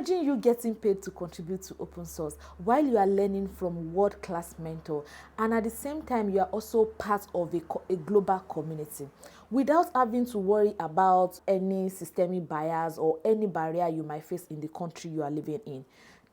Imagine you getting paid to contribute to open source while you are learning from world-class mentor, and at the same time you are also part of a global community without having to worry about any systemic bias or any barrier you might face in the country you are living in.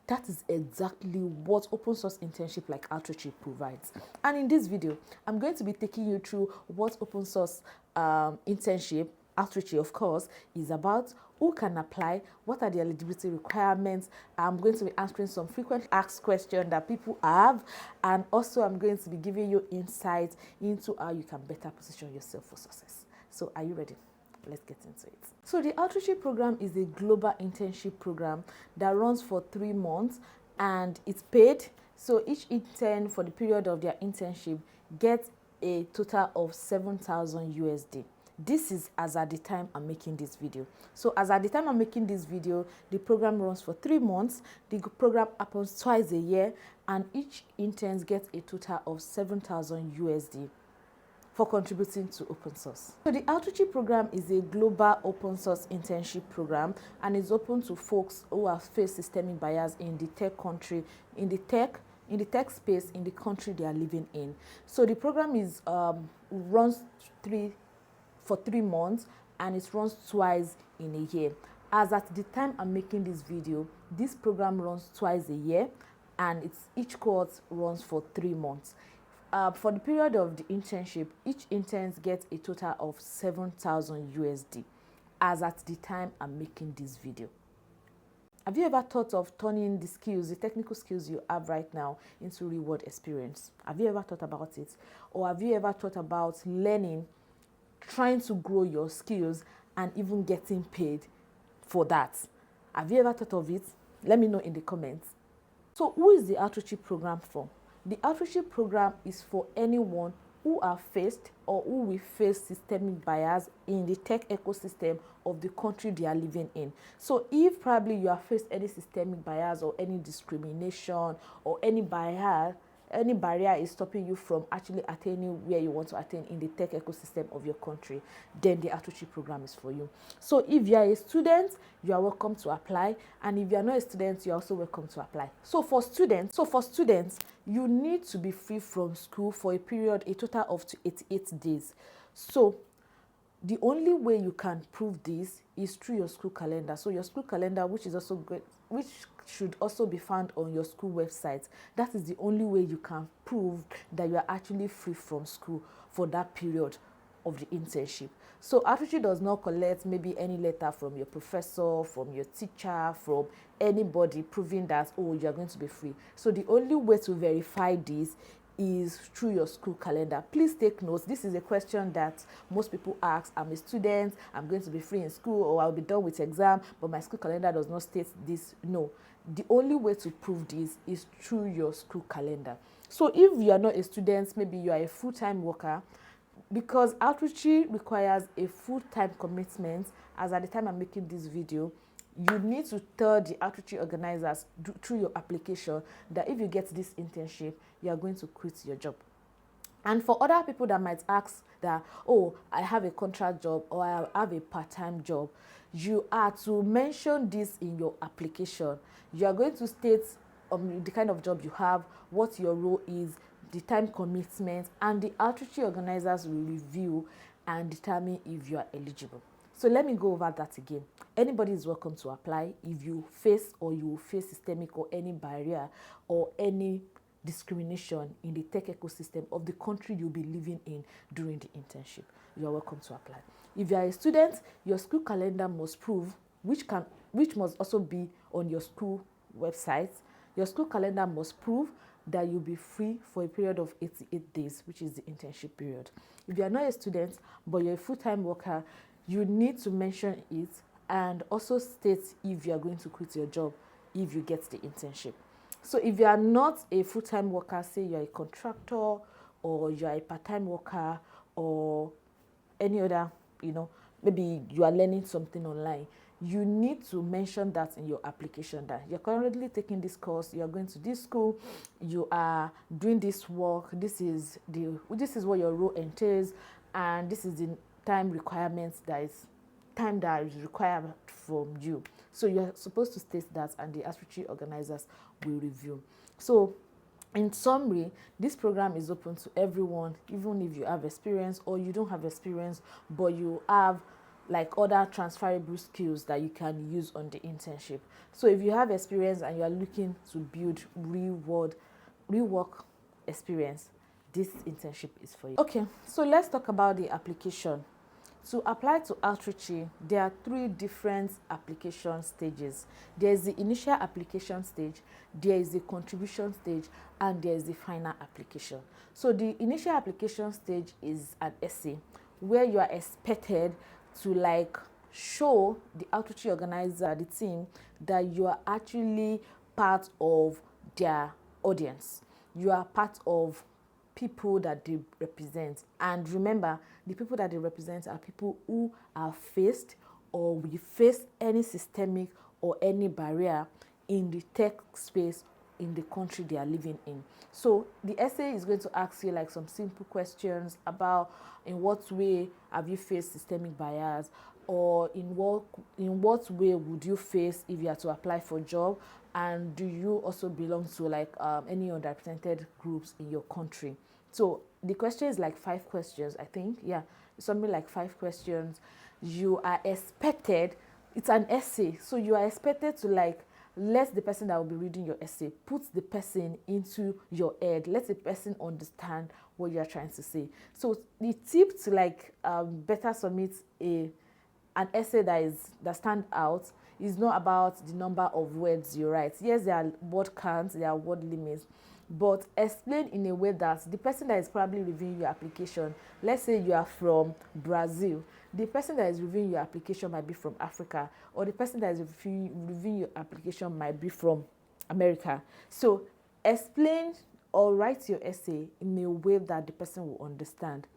That is exactly what open source internship like Outreachy provides. And in this video, I'm going to be taking you through what open source internship, Outreachy of course, is about, who can apply, what are the eligibility requirements. I'm going to be answering some frequently asked questions that people have, and also I'm going to be giving you insight into how you can better position yourself for success. So are you ready? Let's get into it. So the Outreachy program is a global internship program that runs for 3 months and it's paid. So each intern for the period of their internship gets a total of 7,000 USD. This is as at the time I'm making this video. So as at the time I'm making this video, the program runs for 3 months. The program happens twice a year, and each intern gets a total of 7,000 USD for contributing to open source. So the Outreachy program is a global open source internship program, and is open to folks who have faced systemic bias in the tech country, in the tech space in the country they are living in. So the program is runs for 3 months, and it runs twice in a year. As at the time I'm making this video, this program runs twice a year, and each course runs for 3 months. For the period of the internship, each intern gets a total of 7,000 USD as at the time I'm making this video. Have you ever thought of turning the skills, the technical skills you have right now, into reward experience? Have you ever thought about it? Or have you ever thought about learning, trying to grow your skills, and even getting paid for that? Have you ever thought of it? Let me know in the comments. So who is the Outreachy program for? The Outreachy program is for anyone who have faced or who will face systemic bias in the tech ecosystem of the country they are living in. So if probably you have faced any systemic bias or any discrimination or any barrier is stopping you from actually attaining where you want to attain in the tech ecosystem of your country, then the Outreachy program is for you. So if you are a student, you are welcome to apply, and if you are not a student, you are also welcome to apply. So for students, you need to be free from school for a total of 88 days. So the only way you can prove this is through your school calendar. So your school calendar, which should also be found on your school website. That is the only way you can prove that you are actually free from school for that period of the internship. So Outreachy does not collect maybe any letter from your professor, from your teacher, from anybody proving that, oh, you are going to be free. So the only way to verify this is through your school calendar. Please take notes. This is a question that most people ask. I'm a student, I'm going to be free in school, or I'll be done with exam, but my school calendar does not state this. No, the only way to prove this is through your school calendar. So if you are not a student, maybe you are a full-time worker, because Outreachy requires a full-time commitment, as at the time I'm making this video, you need to tell the Outreachy organizers through your application that if you get this internship, you are going to quit your job. And for other people that might ask that, oh, I have a contract job or I have a part-time job, you are to mention this in your application. You are going to state the kind of job you have, what your role is, the time commitment, and the Outreachy organizers will review and determine if you are eligible. So let me go over that again. Anybody is welcome to apply if you face or you will face systemic or any barrier or any discrimination in the tech ecosystem of the country you'll be living in during the internship. You are welcome to apply. If you are a student, your school calendar must prove, which must also be on your school website. Your school calendar must prove that you'll be free for a period of 88 days, which is the internship period. If you are not a student, but you're a full-time worker, you need to mention it and also state if you are going to quit your job if you get the internship. So if you are not a full-time worker, say you are a contractor or you are a part-time worker or any other, maybe you are learning something online, you need to mention that in your application that you're currently taking this course, you are going to this school, you are doing this work, this is what your role entails, and this is the time requirements that is required from you. So you're supposed to state that, and the Outreachy organizers will review. So in summary, this program is open to everyone, even if you have experience or you don't have experience, but you have like other transferable skills that you can use on the internship. So if you have experience and you are looking to build real work experience, this internship is for you. Okay, so let's talk about the application. To apply to Outreachy, there are 3 different application stages. There is the initial application stage, there is the contribution stage, and there is the final application. So the initial application stage is an essay where you are expected to like show the Outreachy organizer, the team, that you are actually part of their audience. You are part of people that they represent. And remember, the people that they represent are people who are faced or will face any systemic or any barrier in the tech space in the country they are living in. So the essay is going to ask you like some simple questions about in what way have you faced systemic bias, or in what way would you face if you are to apply for a job, and do you also belong to like any underrepresented groups in your country. So the question is like 5 questions, I think. Yeah, something like 5 questions. You are expected, it's an essay, so you are expected to like let the person that will be reading your essay put the person into your head. Let the person understand what you are trying to say. So the tip to like better submit an essay that stand out is not about the number of words you write. Yes, there are word counts, there are word limits, but explain in a way that the person that is probably reviewing your application, let's say you are from Brazil, the person that is reviewing your application might be from Africa, or the person that is reviewing your application might be from America. So explain or write your essay in a way that the person will understand.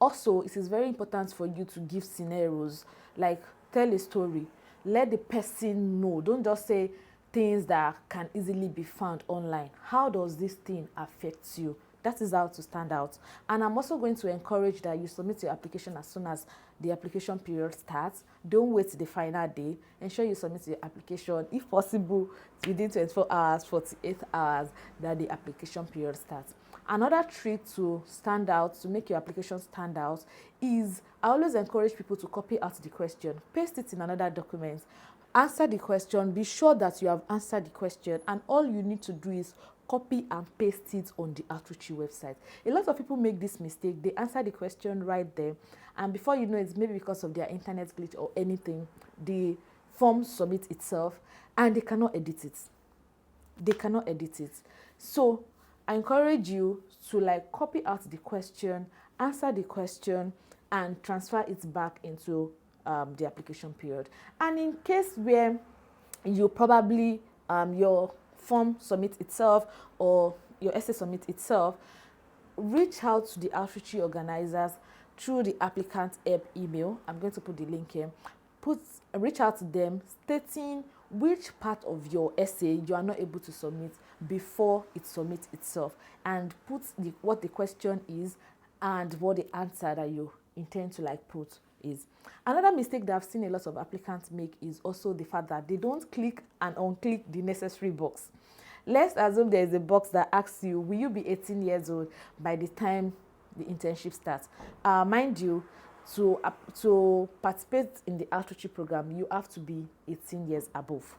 Also, it is very important for you to give scenarios, like tell a story. Let the person know. Don't just say things that can easily be found online. How does this thing affect you? That is how to stand out. And I'm also going to encourage that you submit your application as soon as the application period starts. Don't wait till the final day. Ensure you submit your application, if possible, within 24 hours, 48 hours that the application period starts. Another trick to stand out, to make your application stand out, is I always encourage people to copy out the question, paste it in another document, answer the question, be sure that you have answered the question, and all you need to do is copy and paste it on the Outreachy website. A lot of people make this mistake. They answer the question right there, and before you know it, maybe because of their internet glitch or anything, the form submits itself and they cannot edit it. They cannot edit it. So I encourage you to like copy out the question, answer the question, and transfer it back into the application period. And in case where you probably your form submit itself or your essay submit itself, reach out to the Outreachy organizers through the applicant help email. I'm going to put the link here. Reach out to them stating which part of your essay you are not able to submit before it submits itself, and put what the question is and what the answer that you intend to like put is. Another mistake that I've seen a lot of applicants make is also the fact that they don't click and unclick the necessary box. Let's assume there is a box that asks you, will you be 18 years old by the time the internship starts? Mind you, to participate in the Outreachy program, you have to be 18 years above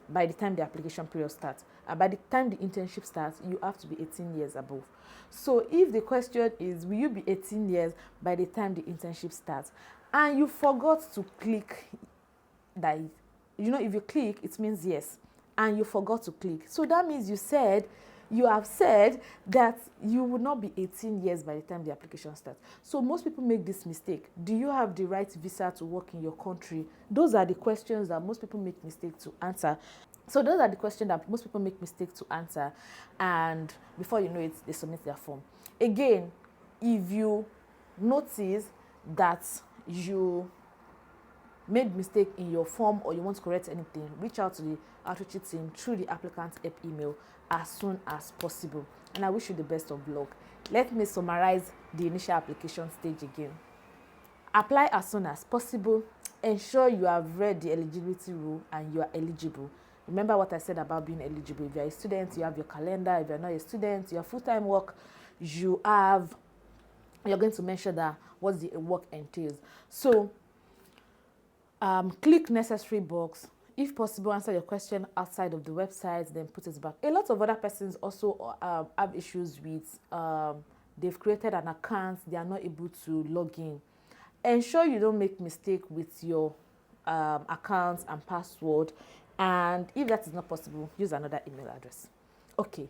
by the time the application period starts. By the time the internship starts, you have to be 18 years above. So if the question is, will you be 18 years by the time the internship starts, and you forgot to click that, if you click, it means yes, and you forgot to click. So that means you have said that you will not be 18 years by the time the application starts. So most people make this mistake. Do you have the right visa to work in your country? Those are the questions that most people make mistake to answer. So those are the questions that most people make mistake to answer, and before you know it, they submit their form. Again, if you notice that you made mistake in your form or you want to correct anything, reach out to the Outreachy team through the applicant help email as soon as possible. And I wish you the best of luck. Let me summarize the initial application stage again. Apply as soon as possible. ensure you have read the eligibility rule and you are eligible. Remember what I said about being eligible. If you're a student, you have your calendar. If you're not a student, your full-time work, you're going to mention that what the work entails. So click necessary box. If possible, answer your question outside of the website, then put it back. A lot of other persons also have issues with they've created an account, they are not able to log in. Ensure you don't make mistake with your account and password, and if that is not possible, use another email address. Okay.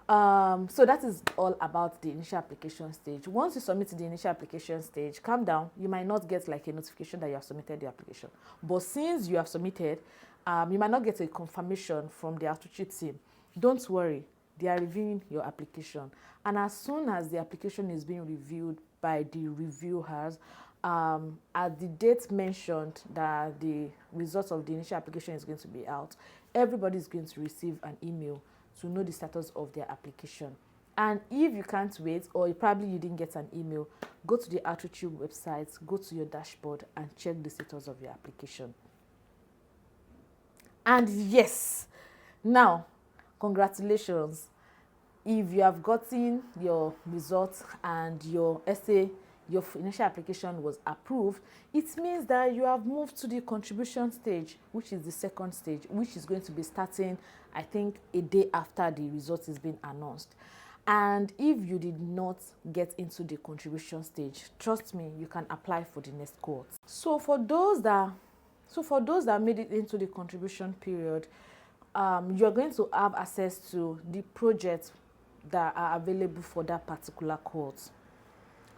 So that is all about the initial application stage. Once you submit to the initial application stage, calm down. You might not get like a notification that you have submitted the application. But since you have submitted, you might not get a confirmation from the Outreachy team. Don't worry. They are reviewing your application. And as soon as the application is being reviewed by the reviewers, at the date mentioned that the results of the initial application is going to be out, everybody is going to receive an email to know the status of their application. And if you can't wait, or probably you didn't get an email, go to the Outreachy website, go to your dashboard and check the status of your application. And yes, now, congratulations. If you have gotten your results and your essay, your initial application was approved, it means that you have moved to the contribution stage, which is the second stage, which is going to be starting, I think, a day after the result is being announced. And if you did not get into the contribution stage, trust me, you can apply for the next cohort. So for those that made it into the contribution period, you're going to have access to the projects that are available for that particular cohort.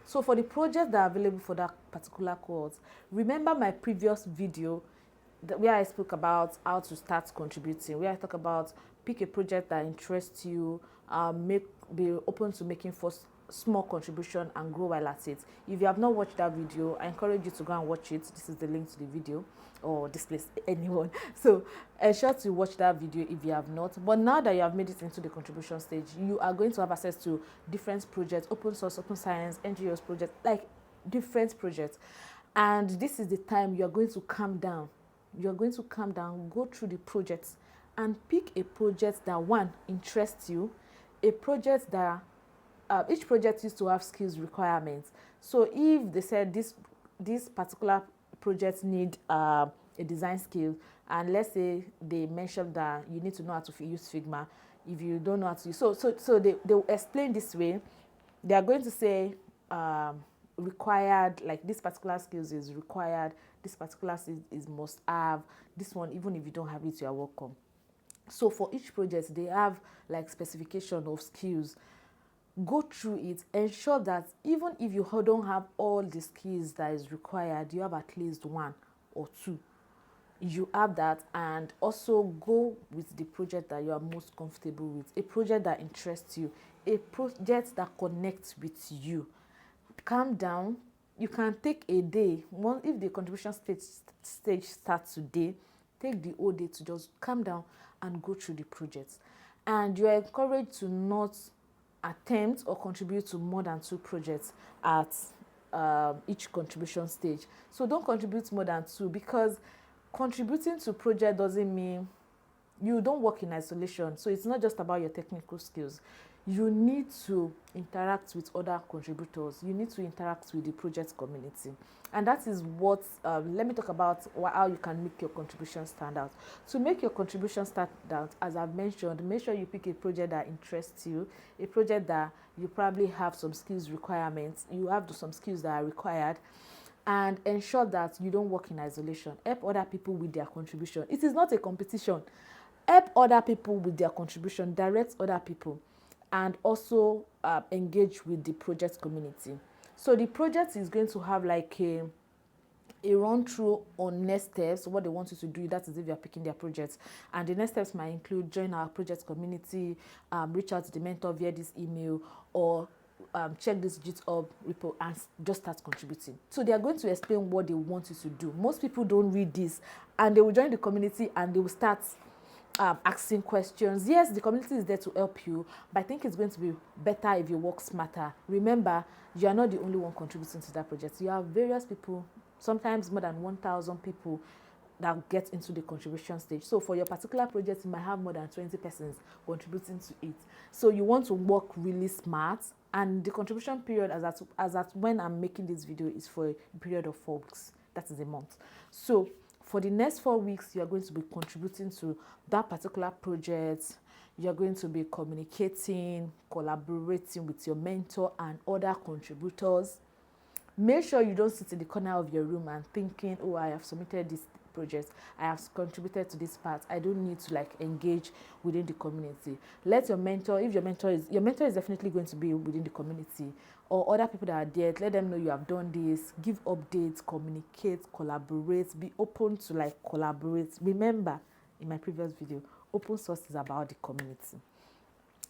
So for the projects that are available for that particular cohort, remember my previous video where I spoke about how to start contributing, where I talk about pick a project that interests you, be open to making first small contribution and grow while at it. If you have not watched that video, I encourage you to go and watch it. This is the link to the video, or this place, anyone. So ensure to watch that video if you have not. But now that you have made it into the contribution stage, you are going to have access to different projects, open source, open science, NGOs projects, like different projects. And this is the time you are going to calm down. You are going to calm down, go through the projects and pick a project that, one, interests you, a project that each project used to have skills requirements. So if they said this particular project need a design skill, and let's say they mentioned that you need to know how to use Figma. If you don't know how to use, so they will explain this way. They are going to say required, like this particular skills is required, this particular is must have, this one, even if you don't have it, you are welcome. So for each project, they have like specification of skills. Go through it, ensure that even if you don't have all the skills that is required, you have at least one or two. You have that, and also go with the project that you are most comfortable with, a project that interests you, a project that connects with you. Calm down. You can take a day. If the contribution stage starts today, take the whole day to just calm down and go through the projects. And you are encouraged to not attempt or contribute to more than 2 projects at each contribution stage. So don't contribute more than 2, because contributing to project doesn't mean you don't work in isolation. So it's not just about your technical skills. You need to interact with other contributors. You need to interact with the project community. And that is what, let me talk about how you can make your contribution stand out. To make your contribution stand out, as I've mentioned, make sure you pick a project that interests you, a project that you probably have some skills requirements, you have some skills that are required, and ensure that you don't work in isolation. Help other people with their contribution. It is not a competition. Help other people with their contribution, direct other people, and also engage with the project community. So the project is going to have like a run through on next steps, what they want you to do. That is if you are picking their projects. And the next steps might include join our project community, reach out to the mentor via this email, or check this GitHub repo and just start contributing. So they are going to explain what they want you to do. Most people don't read this, and they will join the community and they will start asking questions. Yes, the community is there to help you, but I think it's going to be better if you work smarter. Remember, you are not the only one contributing to that project. You have various people sometimes more than 1,000 people that get into the contribution stage. So for your particular project, you might have more than 20 persons contributing to it. So you want to work really smart, and the contribution period as at when I'm making this video is for a period of 4 weeks. That is a month. So for the next 4 weeks, you are going to be contributing to that particular project. You're going to be communicating, collaborating with your mentor and other contributors. Make sure you don't sit in the corner of your room and thinking, oh, I have submitted this project, I have contributed to this part, I don't need to like engage within the community. Let your mentor, if your mentor is definitely going to be within the community, or other people that are there, let them know you have done this. Give updates, communicate, collaborate, be open to like collaborate. Remember, in my previous video, open source is about the community.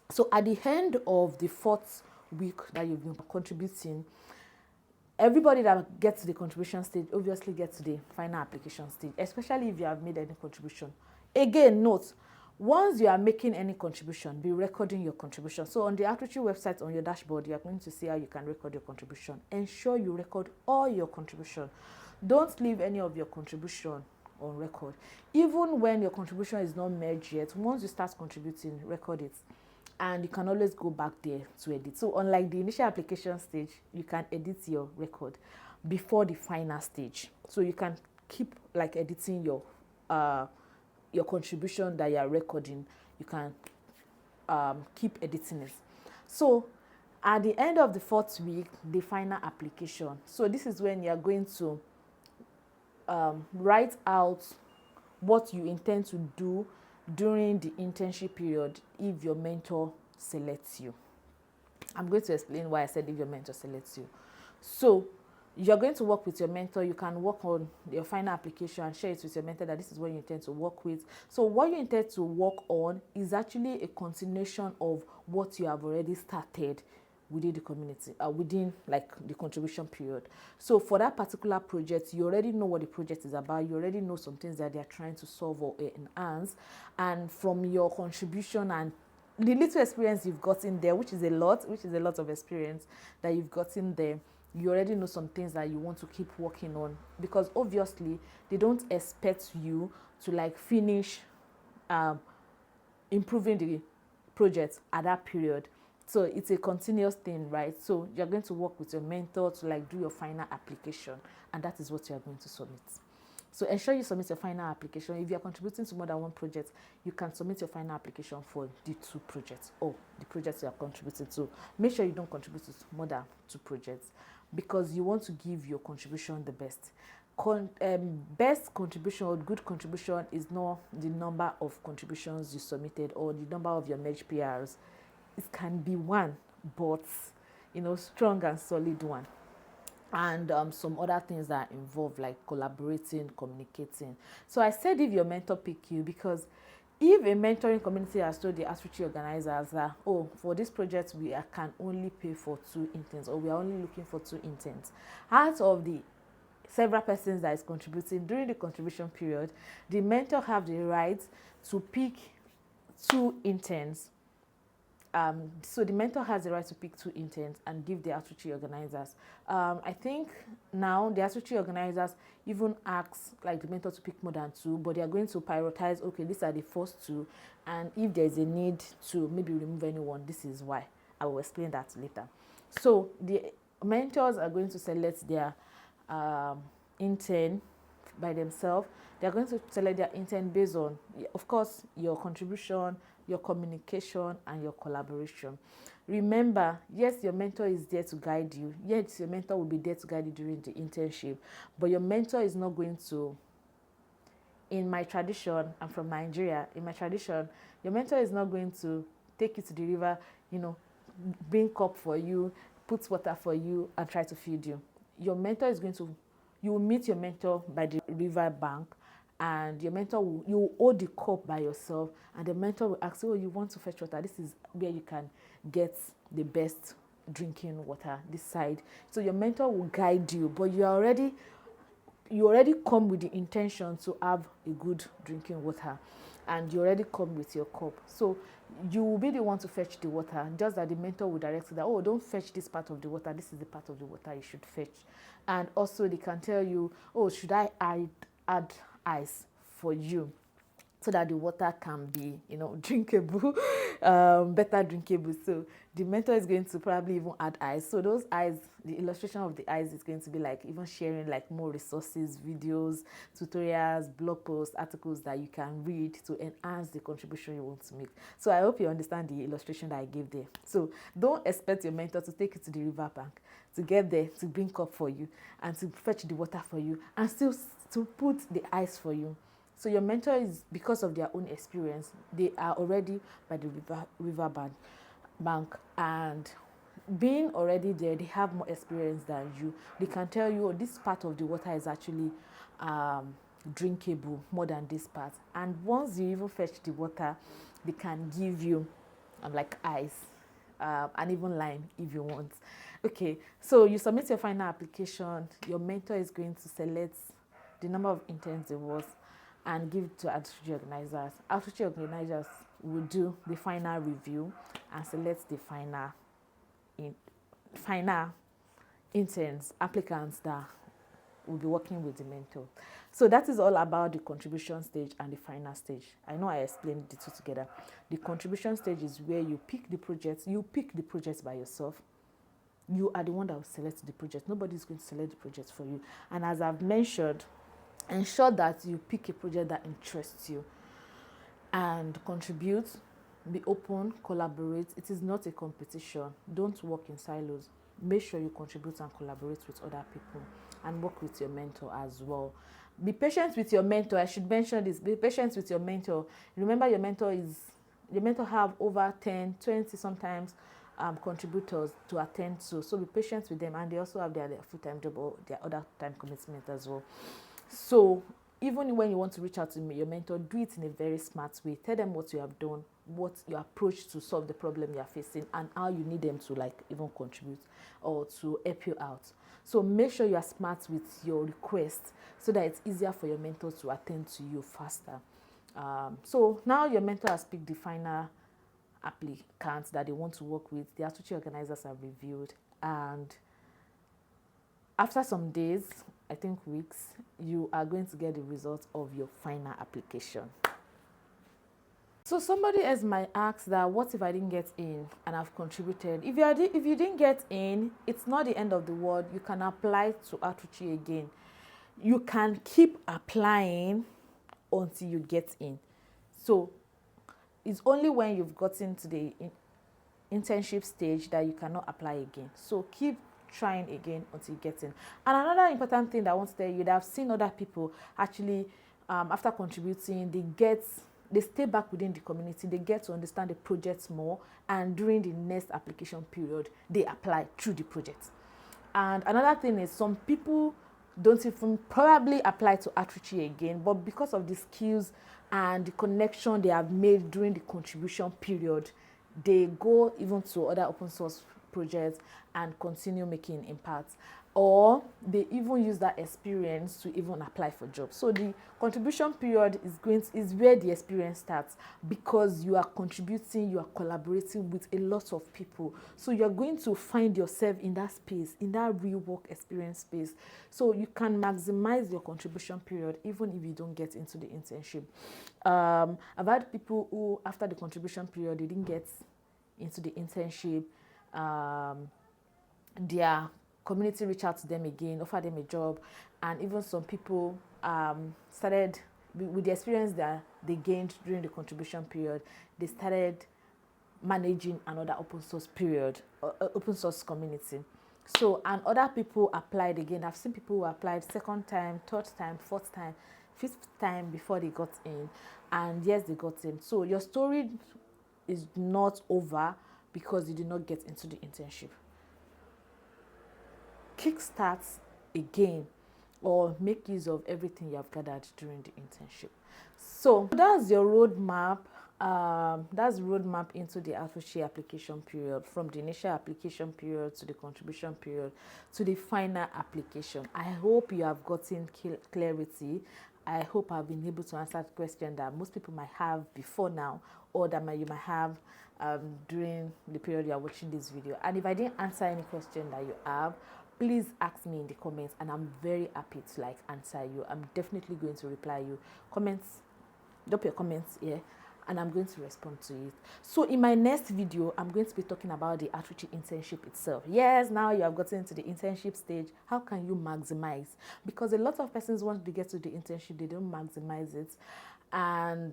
So at the end of the 4th week that you've been contributing, everybody that gets to the contribution stage obviously gets to the final application stage, especially if you have made any contribution. Again, note, once you are making any contribution, be recording your contribution. So on the Outreachy website, on your dashboard, you are going to see how you can record your contribution. Ensure you record all your contribution. Don't leave any of your contribution on record. Even when your contribution is not merged yet, once you start contributing, record it. And you can always go back there to edit. So unlike the initial application stage, you can edit your record before the final stage. So you can keep like editing your contribution that you are recording. You can keep editing it. So at the end of the 4th week, the final application. So this is when you are going to write out what you intend to do during the internship period if your mentor selects you. I'm going to explain why I said if your mentor selects you. So you're going to work with your mentor. You can work on your final application and share it with your mentor that this is what you intend to work with. So what you intend to work on is actually a continuation of what you have already started within the community, within like the contribution period. So for that particular project, you already know what the project is about. You already know some things that they are trying to solve or enhance. And from your contribution and the little experience you've gotten there, which is a lot of experience that you've gotten there, you already know some things that you want to keep working on, because obviously they don't expect you to like finish improving the project at that period. So it's a continuous thing, right? So you're going to work with your mentor to like do your final application, and that is what you are going to submit. So ensure you submit your final application. If you are contributing to more than one project, you can submit your final application for the 2 projects or the projects you are contributing to. Make sure you don't contribute to more than 2 projects, because you want to give your contribution the best. Best contribution or good contribution is not the number of contributions you submitted or the number of your merged PRs. It can be one, but strong and solid one. And some other things that involve like collaborating, communicating. So I said if your mentor pick you, because if a mentoring community has told the Outreachy organizers that, oh, for this project we can only pay for 2 interns, or we are only looking for 2 interns, out of the several persons that is contributing during the contribution period, the mentor have the right to pick 2 interns. So the mentor has the right to pick 2 interns and give the Outreachy organizers. I think now the Outreachy organizers even ask like the mentor to pick more than 2, but they are going to prioritize, okay, these are the first 2, and if there is a need to maybe remove anyone, this is why. I will explain that later. So the mentors are going to select their intern by themselves. They are going to select their intern based on, of course, your contribution, your communication, and your collaboration. Remember, yes, your mentor is there to guide you. Yes, your mentor will be there to guide you during the internship, but your mentor is not going to, in my tradition, I'm from Nigeria, in my tradition, your mentor is not going to take you to the river, bring cup for you, put water for you, and try to feed you. Your mentor is going to, you will meet your mentor by the river bank, and your mentor you will hold the cup by yourself, and the mentor will ask, oh, you want to fetch water? This is where you can get the best drinking water, this side. So your mentor will guide you, but you already come with the intention to have a good drinking water. and you already come with your cup. So you will be the one to fetch the water, just that the mentor will direct you that, oh, don't fetch this part of the water, this is the part of the water you should fetch. And also they can tell you, oh, should I add ice for you, so that the water can be, drinkable, better drinkable. So the mentor is going to probably even add ice. So those ice, the illustration of the ice is going to be like even sharing like more resources, videos, tutorials, blog posts, articles that you can read to enhance the contribution you want to make. So I hope you understand the illustration that I gave there. So don't expect your mentor to take you to the river bank, to get there, to bring up for you, and to fetch the water for you, and still to put the ice for you. So your mentor is, because of their own experience, they are already by the river bank, and being already there, they have more experience than you. They can tell you, oh, this part of the water is actually drinkable more than this part. And once you even fetch the water, they can give you like ice and even lime if you want. Okay, so you submit your final application. Your mentor is going to select the number of interns there was and give it to Outreachy organizers. Outreachy organizers will do the final review and select the final interns, applicants that will be working with the mentor. So that is all about the contribution stage and the final stage. I know I explained the two together. The contribution stage is where you pick the projects. You pick the projects by yourself. You are the one that will select the project. Nobody is going to select the project for you. And as I've mentioned, ensure that you pick a project that interests you and contribute. Be open, collaborate. It is not a competition. Don't work in silos. Make sure you contribute and collaborate with other people, and work with your mentor as well. Be patient with your mentor. I should mention this. Be patient with your mentor. Remember, your mentor have over 10, 20 sometimes contributors to attend to. So be patient with them, and they also have their full-time job or their other time commitment as well. So even when you want to reach out to your mentor, do it in a very smart way. Tell them what you have done, what your approach to solve the problem you are facing, and how you need them to like even contribute or to help you out. So make sure you are smart with your request so that it's easier for your mentor to attend to you faster. So now your mentor has picked the final applicants that they want to work with. The Outreachy organizers have reviewed, and after some days, I think weeks, you are going to get the results of your final application. So somebody else might ask that, what if I didn't get in and I've contributed? If you didn't get in, it's not the end of the world. You can apply to Outreachy again. You can keep applying until you get in. So it's only when you've gotten to the internship stage that you cannot apply again. So keep trying again until you get in. And another important thing that I want to tell you, that I've seen other people actually after contributing, they stay back within the community, they get to understand the project more, and during the next application period, they apply through the project. And another thing is, some people don't even probably apply to Outreachy again, but because of the skills and the connection they have made during the contribution period, they go even to other open source projects and continue making impact, or they even use that experience to even apply for jobs. So the contribution period is where the experience starts, because you are contributing, you are collaborating with a lot of people. So you're going to find yourself in that space, in that real work experience space. So you can maximize your contribution period even if you don't get into the internship. I've had people who, after the contribution period, they didn't get into the internship. Their community reached out to them again, offered them a job, and even some people started, with the experience that they gained during the contribution period, they started managing another open source open source community. So, and other people applied again. I've seen people who applied second time, third time, fourth time, fifth time before they got in, and yes, they got in. So your story is not over because you did not get into the internship. Kickstart again, or make use of everything you have gathered during the internship. So that's your roadmap. That's the roadmap into the Outreachy application period, from the initial application period to the contribution period to the final application. I hope you have gotten clarity I hope I've been able to answer the question that most people might have before now, or that you might have during the period you are watching this video. And if I didn't answer any question that you have, please ask me in the comments, and I'm very happy to like answer you. I'm definitely going to reply you. Comments, drop your comments here, and I'm going to respond to it. So in my next video, I'm going to be talking about the Outreachy Internship itself. Yes, now you have gotten to the internship stage. How can you maximize? Because a lot of persons, once they get to the internship, they don't maximize it. And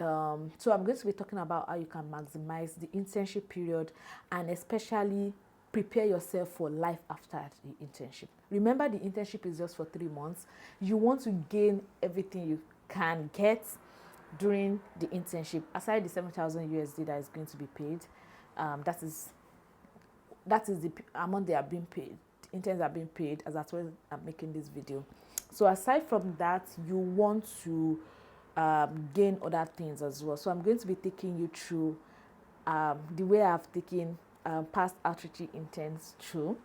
so I'm going to be talking about how you can maximize the internship period, and especially prepare yourself for life after the internship. Remember, the internship is just for 3 months. You want to gain everything you can get during the internship, aside the 7,000 USD that is going to be paid. That is the amount they are being paid. The interns are being paid, as that's why I'm making this video. So aside from that, you want to gain other things as well. So I'm going to be taking you through the way I've taken past Outreachy interns through.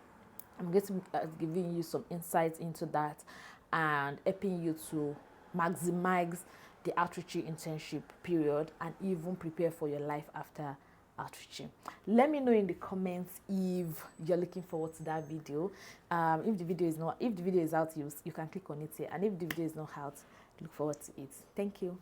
I'm going to be giving you some insights into that and helping you to maximize the Outreachy internship period and even prepare for your life after Outreachy. Let me know in the comments if you're looking forward to that video. If the video is out, you can click on it here, and if the video is not out, look forward to it. Thank you.